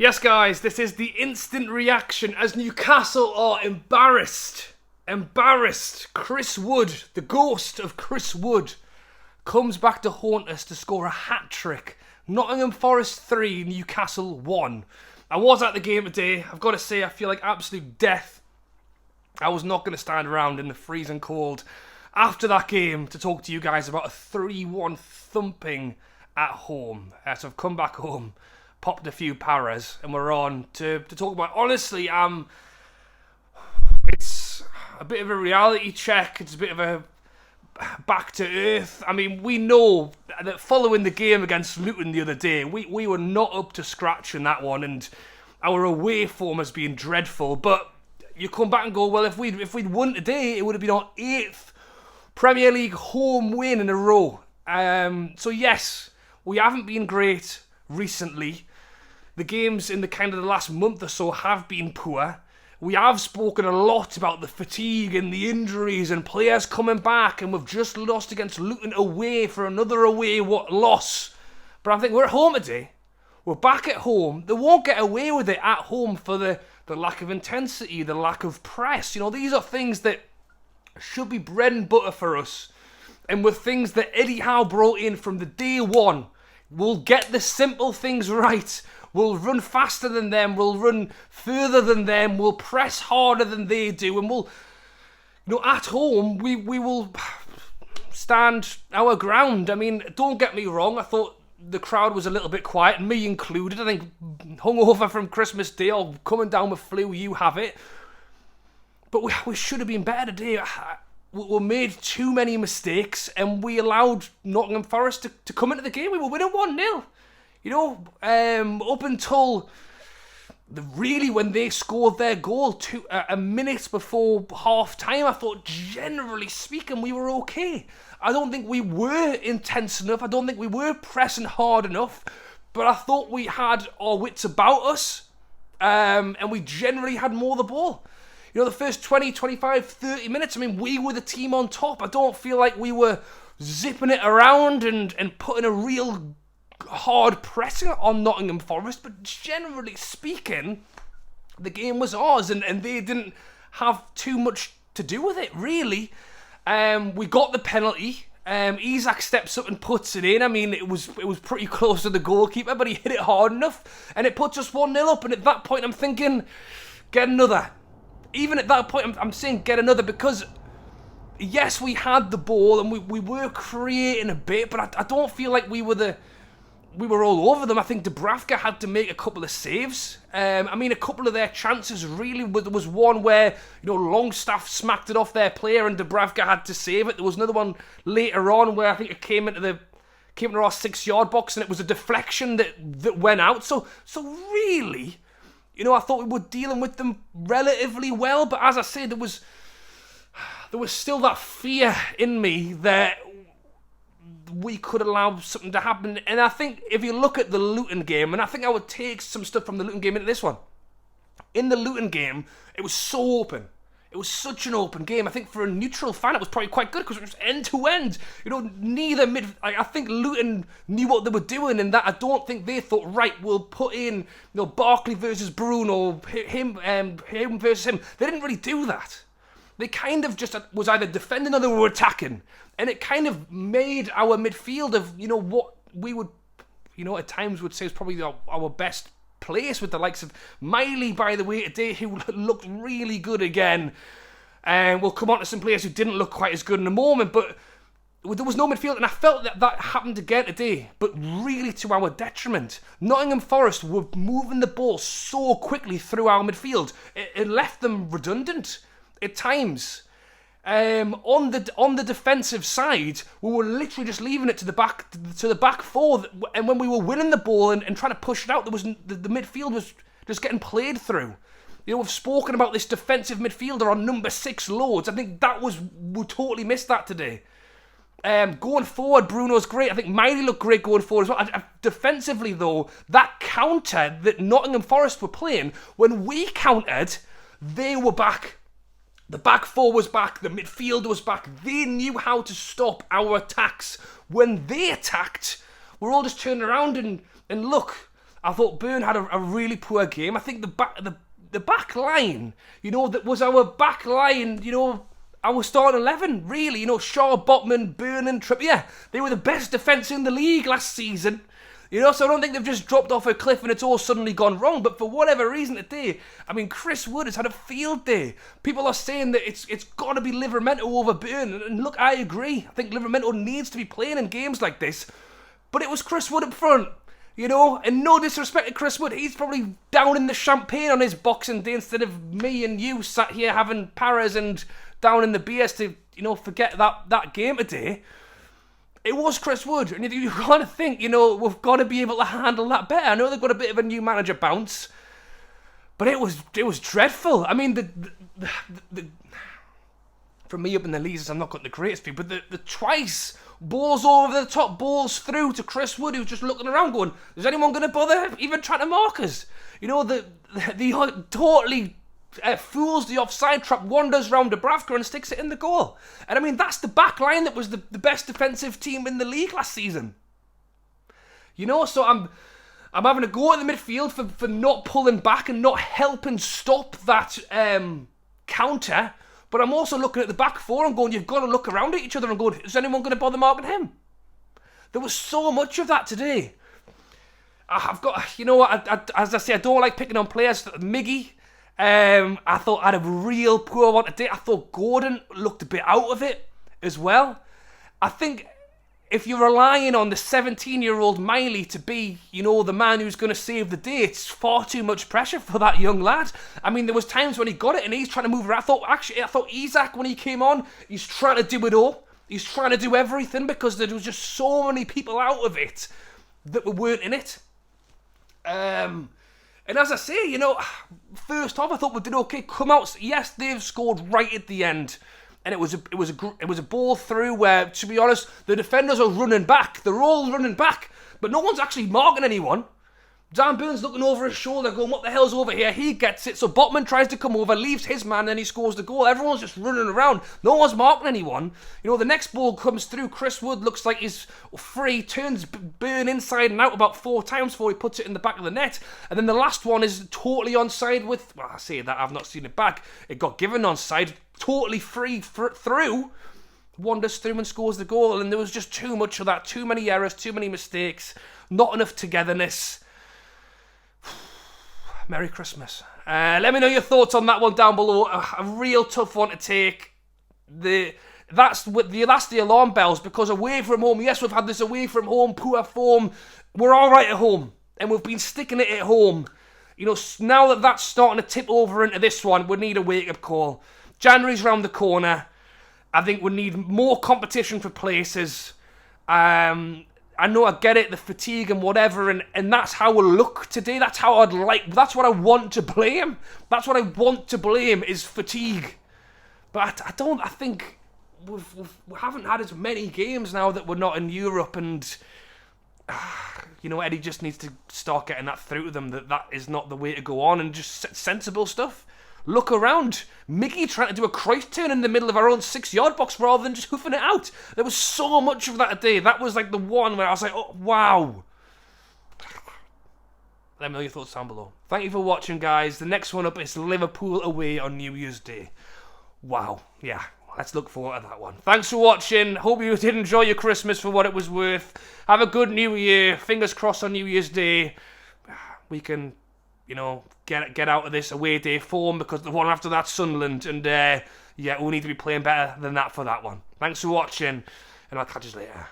Yes, guys, this is the instant reaction as Newcastle are embarrassed. Chris Wood, the ghost of Chris Wood, comes back to haunt us to score a hat-trick. Nottingham Forest 3, Newcastle 1. I was at the game today. I've got to say, I feel like absolute death. I was not going to stand around in the freezing cold after that game to talk to you guys about a 3-1 thumping at home. So I've come back home, popped a few paras, and we're on to talk about. Honestly, it's a bit of a reality check. It's a bit of a back to earth. I mean, we know that following the game against Luton the other day, we were not up to scratch in that one, and our away form has been dreadful. But you come back and go, well, if we'd won today, it would have been our 8th Premier League home win in a row. So yes, we haven't been great recently. The games in the last month or so have been poor. We have spoken a lot about the fatigue and the injuries and players coming back, and we've just lost against Luton away for another away loss. But I think we're at home today. We're back at home. They won't get away with it at home for the lack of intensity, the lack of press. You know, these are things that should be bread and butter for us. And with things that Eddie Howe brought in from the day one, we'll get the simple things right. We'll run faster than them. We'll run further than them. We'll press harder than they do. And we'll, at home, we will stand our ground. I mean, don't get me wrong. I thought the crowd was a little bit quiet, me included. I think hungover from Christmas Day or coming down with flu, you have it. But we should have been better today. We made too many mistakes and we allowed Nottingham Forest to come into the game. We were winning 1-0. Up until when they scored their goal a minute before half time, I thought, generally speaking, we were okay. I don't think we were intense enough. I don't think we were pressing hard enough. But I thought we had our wits about us. And we generally had more of the ball. The first 20, 25, 30 minutes, I mean, we were the team on top. I don't feel like we were zipping it around and putting a real hard pressing on Nottingham Forest, but generally speaking, the game was ours, and they didn't have too much to do with it, really. We got the penalty. Isak steps up and puts it in. I mean, it was pretty close to the goalkeeper, but he hit it hard enough, and it puts us 1-0 up, and at that point, I'm thinking, get another. Even at that point, I'm saying get another, because yes, we had the ball, and we were creating a bit, but I don't feel like we were all over them. I think Dubravka had to make a couple of saves. I mean, a couple of their chances really was one where, Longstaff smacked it off their player and Dubravka had to save it. There was another one later on where I think it came into our 6-yard box and it was a deflection that went out. So really, I thought we were dealing with them relatively well. But as I said, there was still that fear in me that we could allow something to happen. And I think if you look at the Luton game, and I think I would take some stuff from the Luton game into this one. In the Luton game, it was so open. It was such an open game. I think for a neutral fan, it was probably quite good because it was end to end. I think Luton knew what they were doing, and that I don't think they thought, right, we'll put in, Barkley versus Bruno, him versus him. They didn't really do that. They kind of just was either defending or they were attacking. And it kind of made our midfield of, what we would, at times would say is probably our best place, with the likes of Miley, by the way, today, who looked really good again. And we'll come on to some players who didn't look quite as good in a moment, but there was no midfield, and I felt that happened again today, but really to our detriment. Nottingham Forest were moving the ball so quickly through our midfield, it left them redundant at times. On the defensive side, we were literally just leaving it to the back four, and when we were winning the ball and trying to push it out, the midfield was just getting played through. We've spoken about this defensive midfielder on number 6 loads. I think we totally missed that today. Going forward, Bruno's great. I think Miley looked great going forward as well. Defensively, though, that counter that Nottingham Forest were playing, when we countered, they were back. The back four was back, the midfield was back. They knew how to stop our attacks. When they attacked, we're all just turning around and look. I thought Burn had a really poor game. I think the back line, that was our back line, our starting 11, really. Shaw, Botman, Burn and Trippier, they were the best defence in the league last season. So I don't think they've just dropped off a cliff and it's all suddenly gone wrong. But for whatever reason today, Chris Wood has had a field day. People are saying that it's got to be Livramento over Burn. And look, I agree. I think Livramento needs to be playing in games like this. But it was Chris Wood up front. And no disrespect to Chris Wood, he's probably down in the champagne on his Boxing Day instead of me and you sat here having paras and down in the beers to, forget that game today. It was Chris Wood, and you've got to think, we've got to be able to handle that better. I know they've got a bit of a new manager bounce, but it was dreadful. The from me up in the leases, I'm not got the greatest view, but the twice balls over the top, balls through to Chris Wood, who's just looking around going, is anyone going to bother even trying to mark us? The totally fools the offside trap, wanders round Dubravka and sticks it in the goal. And that's the back line that was the best defensive team in the league last season. So I'm having a go at the midfield for not pulling back and not helping stop that counter. But I'm also looking at the back four and going, you've got to look around at each other and go, is anyone going to bother marking him? There was so much of that today. I've got, as I say, I don't like picking on players. Miggy, I thought had a real poor one today. I thought Gordon looked a bit out of it as well. I think if you're relying on the 17-year-old Miley to be, the man who's going to save the day, it's far too much pressure for that young lad. There was times when he got it and he's trying to move around. I thought Isak, when he came on, he's trying to do it all. He's trying to do everything because there was just so many people out of it that weren't in it. And as I say, first off, I thought we did okay. Come out, yes, they've scored right at the end. And it was a ball through where, to be honest, the defenders are running back. They're all running back, but no one's actually marking anyone. Dan Burns looking over his shoulder, going, what the hell's over here? He gets it, so Botman tries to come over, leaves his man, and he scores the goal. Everyone's just running around. No one's marking anyone. The next ball comes through. Chris Wood looks like he's free, turns Burn inside and out about 4 times before he puts it in the back of the net. And then the last one is totally onside with, I say that, I've not seen it back. It got given onside, totally free through. Wanders through and scores the goal. And there was just too much of that. Too many errors, too many mistakes, not enough togetherness. Merry Christmas. Let me know your thoughts on that one down below. A real tough one to take. That's the alarm bells, because away from home, yes, we've had this away from home poor form. We're all right at home, and we've been sticking it at home. Now that that's starting to tip over into this one, we need a wake-up call. January's round the corner. I think we need more competition for places. I know, I get it, the fatigue and whatever, and that's how we'll look today. That's what I want to blame. That's what I want to blame is fatigue. But I think we haven't had as many games now that we're not in Europe, and Eddie just needs to start getting that through to them that is not the way to go on, and just sensible stuff. Look around. Mickey trying to do a Christ turn in the middle of our own 6-yard box rather than just hoofing it out. There was so much of that today. That was like the one where I was like, oh, wow. Let me know your thoughts down below. Thank you for watching, guys. The next one up is Liverpool away on New Year's Day. Wow. Yeah, let's look forward to that one. Thanks for watching. Hope you did enjoy your Christmas for what it was worth. Have a good New Year. Fingers crossed on New Year's Day. We can, get out of this away day form, because the one after that's Sunderland, and we'll need to be playing better than that for that one. Thanks for watching, and I'll catch you later.